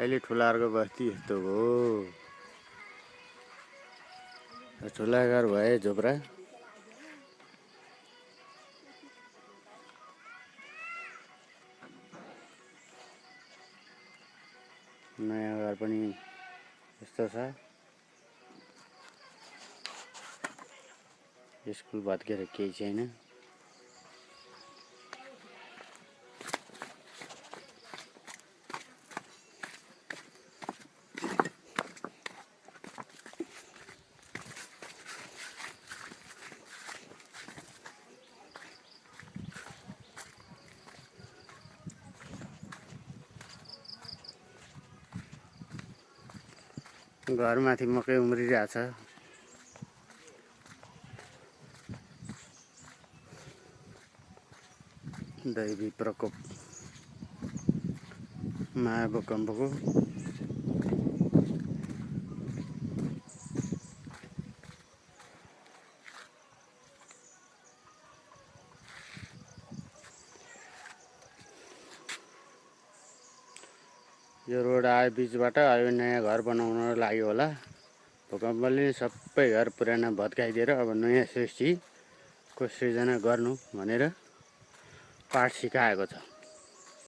अहिले ठुलाहरूको बस्ती यस्तो हो। ठुला घर भए झोप्रा नयाँ घर पनि यस्तो छ। स्कुल भत्केर केही छैन। घरमाथि मकै उम्रिरहेछ। दैवी प्रकोप महाभूकम्पको यो रोड आयो बीचबाट। अब नयाँ घर बनाउन लाग्यो होला। भूकम्पले सबै घर पुराना भत्काइदिएर अब नयाँ सृष्टिको सृजना गर्नु भनेर पाठ सिकाएको छ।